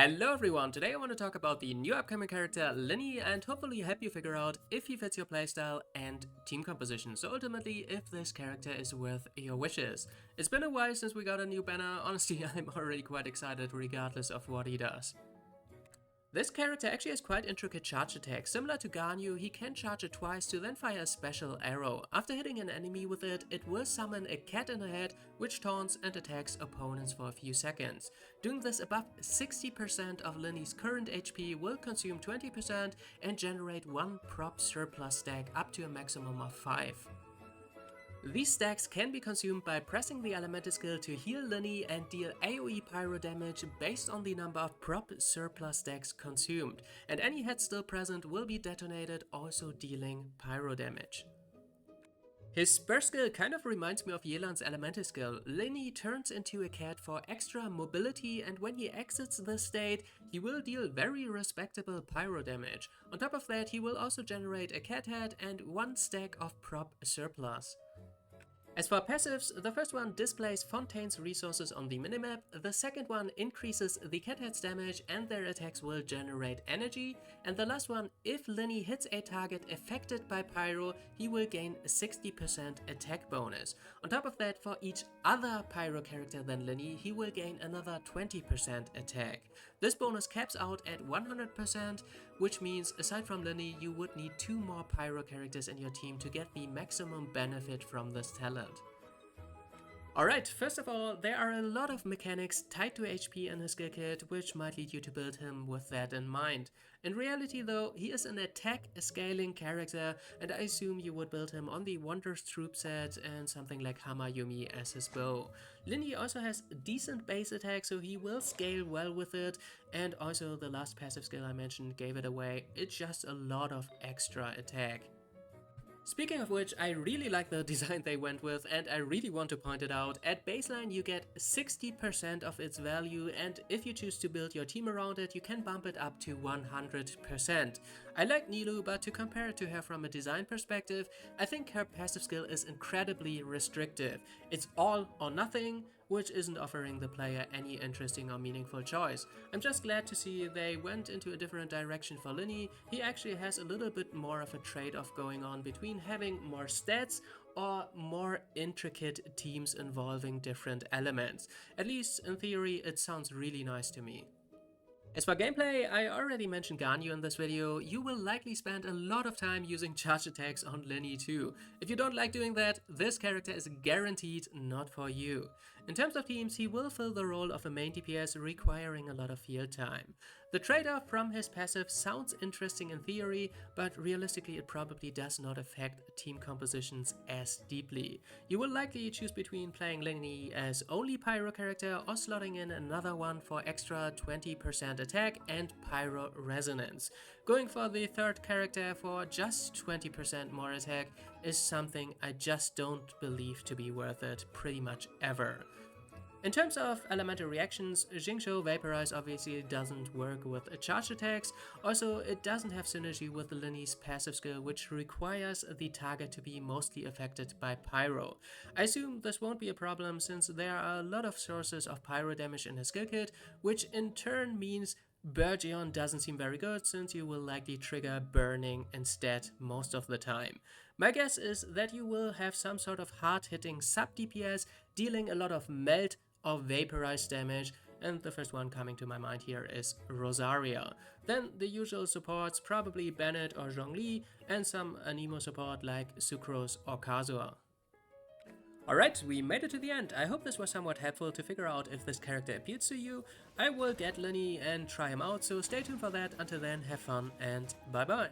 Hello everyone, today I want to talk about the new upcoming character Lyney and hopefully help you figure out if he fits your playstyle and team composition, so ultimately if this character is worth your wishes. It's been a while since we got a new banner, honestly I'm already quite excited regardless of what he does. This character actually has quite intricate charge attacks. Similar to Ganyu, he can charge it twice to then fire a special arrow. After hitting an enemy with it, it will summon a cat in the head, which taunts and attacks opponents for a few seconds. Doing this above 60% of Lyney's current HP will consume 20% and generate 1 prop surplus stack up to a maximum of 5. These stacks can be consumed by pressing the elemental skill to heal Lyney and deal AoE pyro damage based on the number of prop surplus stacks consumed, and any head still present will be detonated, also dealing pyro damage. His burst skill kind of reminds me of Yelan's elemental skill. Lyney turns into a cat for extra mobility, and when he exits this state, he will deal very respectable pyro damage. On top of that, he will also generate a cat head and 1 stack of prop surplus. As for passives, the first one displays Fontaine's resources on the minimap, the second one increases the cat head's damage and their attacks will generate energy, and the last one, if Lyney hits a target affected by pyro, he will gain a 60% attack bonus. On top of that, for each other pyro character than Lyney, he will gain another 20% attack. This bonus caps out at 100%, which means aside from Lyney, you would need 2 more pyro characters in your team to get the maximum benefit from this talent. Alright, first of all, there are a lot of mechanics tied to HP in his skill kit, which might lead you to build him with that in mind. In reality though, he is an attack scaling character, and I assume you would build him on the Wonders Troop set and something like Hamayumi as his bow. Lyney also has decent base attack, so he will scale well with it, and also the last passive skill I mentioned gave it away. It's just a lot of extra attack. Speaking of which, I really like the design they went with, and I really want to point it out. At baseline you get 60% of its value, and if you choose to build your team around it, you can bump it up to 100%. I like Nilou, but to compare it to her from a design perspective, I think her passive skill is incredibly restrictive. It's all or nothing, which isn't offering the player any interesting or meaningful choice. I'm just glad to see they went into a different direction for Lyney. He actually has a little bit more of a trade-off going on between having more stats or more intricate teams involving different elements. At least in theory, it sounds really nice to me. As for gameplay, I already mentioned Ganyu in this video. You will likely spend a lot of time using charge attacks on Lyney too. If you don't like doing that, this character is guaranteed not for you. In terms of teams, he will fill the role of a main DPS, requiring a lot of field time. The trade-off from his passive sounds interesting in theory, but realistically it probably does not affect team compositions as deeply. You will likely choose between playing Lyney as only pyro character or slotting in another one for extra 20% attack and pyro resonance. Going for the third character for just 20% more attack is something I just don't believe to be worth it pretty much ever. In terms of elemental reactions, Jingzhou Vaporize obviously doesn't work with charge attacks. Also, it doesn't have synergy with Lyney's passive skill, which requires the target to be mostly affected by pyro. I assume this won't be a problem since there are a lot of sources of pyro damage in his skill kit, which in turn means Burgeon doesn't seem very good since you will likely trigger burning instead most of the time. My guess is that you will have some sort of hard-hitting sub-DPS dealing a lot of melt or vaporize damage, and the first one coming to my mind here is Rosaria. Then the usual supports, probably Bennett or Zhongli, and some Anemo support like Sucrose or Kazuha. Alright, we made it to the end. I hope this was somewhat helpful to figure out if this character appeals to you. I will get Lyney and try him out, so stay tuned for that. Until then, have fun and bye bye.